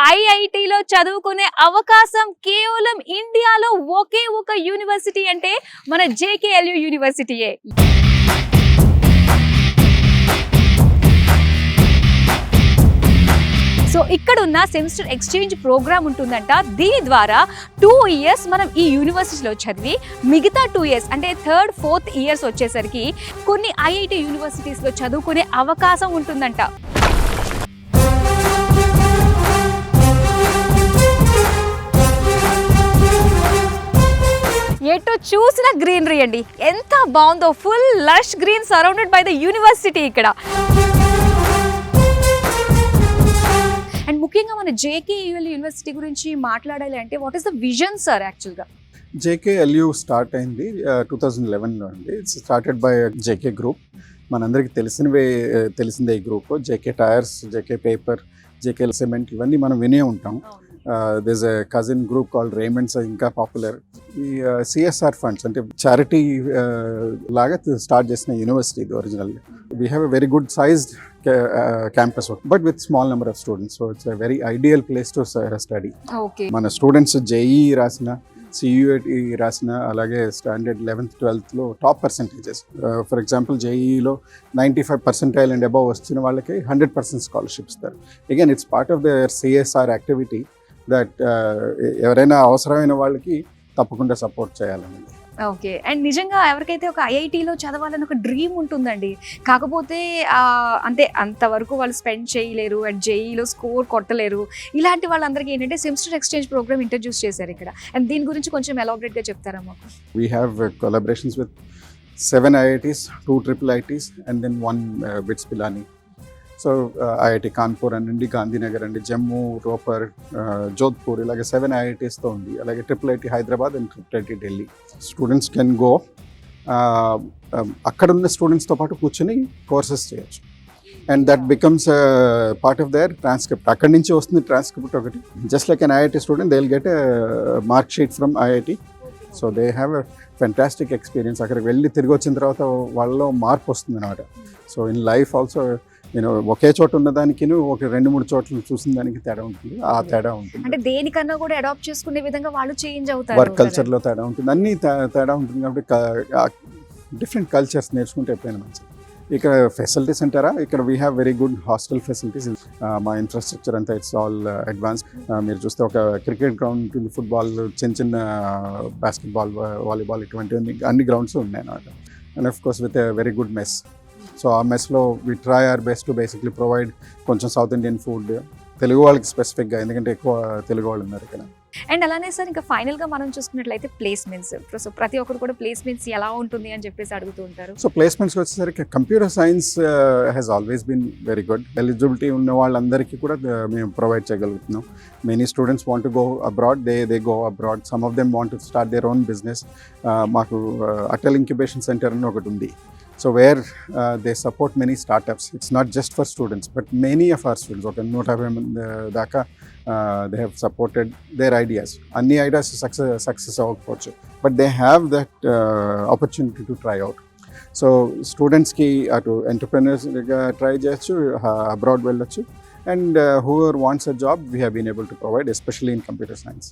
ఐఐటిలో చదువుకునే అవకాశం కేవలం ఇండియాలో ఒకే ఒక యూనివర్సిటీ అంటే మన జేకేఎల్యూ యూనివర్సిటీయే. సో ఇక్కడ ఉన్న సెమిస్టర్ ఎక్స్చేంజ్ ప్రోగ్రామ్ ఉంటుందంట. దీని ద్వారా 2 years మనం ఈ యూనివర్సిటీలో చదివి మిగతా 2 years అంటే 3rd, 4th years వచ్చేసరికి కొన్ని ఐఐటి యూనివర్సిటీస్లో చదువుకునే అవకాశం ఉంటుందంట. ఎటు చూసిన గ్రీనరీ అండి, ఎంత బాగుందో. Full lush green surrounded by the university ఇక్కడ. అండ్ ముఖ్యంగా మన జేకేఎల్యూ యూనివర్సిటీ గురించి మాట్లాడాలి అంటే what is the vision sir? యాక్చువల్గా జేకేఎల్యూ స్టార్ట్ అయింది 2011లో అండి. It's started by JK group. మనందరికీ తెలిసిందే ఈ group. JK tyres, JK paper, JK cement ఇవన్నీ మనం వినే ఉంటాం. This a cousin group called Raymond's, ఇంకా పాపులర్. ఈ సిఎస్ఆర్ ఫండ్స్ అంటే చారిటీ లాగా స్టార్ట్ చేసిన యూనివర్సిటీ ఇది ఒరిజినల్గా. We have a very good sized campus but with small number of students. So it's a very ideal place to study. మన students JEE రాసిన, CUET రాసిన, అలాగే స్టాండర్డ్ 11th, 12thలో టాప్ పర్సంటేజెస్. ఫర్ ఎగ్జాంపుల్ జేఈలో 95% and above వచ్చిన వాళ్ళకి 100% scholarship ఇస్తారు. Again it's part of the CSR activity that ఎవరైనా అవసరమైన వాళ్ళకి తప్పకుండా సపోర్ట్ చేయాలని. ఓకే. అండ్ నిజంగా ఎవరికైతే ఒక ఐఐటిలో చదవాలని ఒక డ్రీమ్ ఉంటుందండి, కాకపోతే అంటే అంతవరకు వాళ్ళు స్పెండ్ చేయలేరు అండ్ జేఈలో స్కోర్ కొట్టలేరు, ఇలాంటి వాళ్ళందరికీ ఏంటంటే సెమిస్టర్ ఎక్స్చేంజ్ ప్రోగ్రామ్ ఇంట్రడ్యూస్ చేశారు ఇక్కడ. అండ్ దీని గురించి కొంచెం ఎలాబరేట్గా చెప్తారా మాకు? We have collaborations with 7 IITs, 2 IIITs and then 1 BITS Pilani. So IIT Kanpur అండి, గాంధీనగర్ అండి, జమ్మూ, రోపర్, జోధ్పూర్, ఇలాగే 7 IITsతో ఉంది. అలాగే IIIT Hyderabad and IIIT Delhi. Students can go, అక్కడ ఉన్న స్టూడెంట్స్తో పాటు కూర్చొని కోర్సెస్ చేయొచ్చు. And that becomes part of their transcript. అక్కడి నుంచి వస్తుంది ట్రాన్స్క్రిప్ట్ ఒకటి. Just like an IIT student they will get mark sheet from IIT. So they have a fantastic experience. అక్కడికి వెళ్ళి తిరిగి వచ్చిన తర్వాత వాళ్ళలో మార్పు వస్తుంది అనమాట. సో ఇన్ లైఫ్ ఆల్సో నేను ఒకే చోట ఉన్నదానికి ఒక 2-3 చోట్ల చూసిన దానికి తేడా ఉంటుంది. ఆ తేడా ఉంటుంది. అంటే దేనికన్నా కూడా అడాప్ట్ చేసుకునే విధంగా వాళ్ళు చేంజ్ అవుతారు. వర్క్ కల్చర్లో తేడా ఉంటుంది, అన్ని తేడా ఉంటుంది. కాబట్టి డిఫరెంట్ కల్చర్స్ నేర్చుకుంటే ఎప్పుడైనా మంచిది. ఇక్కడ ఫెసిలిటీస్ అంటారా, ఇక్కడ we have very good hostel facilities. మా ఇన్ఫ్రాస్ట్రక్చర్ అంతా ఇట్స్ ఆల్ అడ్వాన్స్. మీరు చూస్తే ఒక క్రికెట్ గ్రౌండ్ ఉంటుంది, ఫుట్బాల్, చిన్న బాస్కెట్బాల్, వాలీబాల్, ఇటువంటి అన్ని గ్రౌండ్స్ ఉన్నాయి అన్నమాట. And of course with a very good mess. So ఆ మెస్లో we try our best to basically provide కొంచెం సౌత్ ఇండియన్ ఫుడ్, తెలుగు వాళ్ళకి స్పెసిఫిక్గా, ఎందుకంటే ఎక్కువ తెలుగు వాళ్ళు ఉన్నారు ఇక్కడ. అండ్ అలానే సార్ ఇంకా ఫైనల్గా మనం చూసుకున్నట్లయితే ప్లేస్మెంట్స్. సో ప్రతి ఒక్కరు కూడా ప్లేస్మెంట్స్ ఎలా ఉంటుంది అని చెప్పేసి అడుగుతూ ఉంటారు. సో ప్లేస్మెంట్స్కి వచ్చేసరికి computer science has always been very good. Eligibility ఉన్న వాళ్ళందరికీ కూడా మేము ప్రొవైడ్ చేయగలుగుతున్నాం. Many students want to go abroad, they go abroad. Some of them want to start their own business. మాకు అటల్ ఇంక్యుబేషన్ సెంటర్ అని ఒకటి ఉంది. So where they support many startups. It's not just for students, but many of our students, okay, Daka, they have supported their ideas. Anni ideas success avvakochu, but they have that opportunity to try out. So students ki atu entrepreneurs ga try cheyochu, abroad vellochu, and whoever wants a job we have been able to provide, especially in computer science.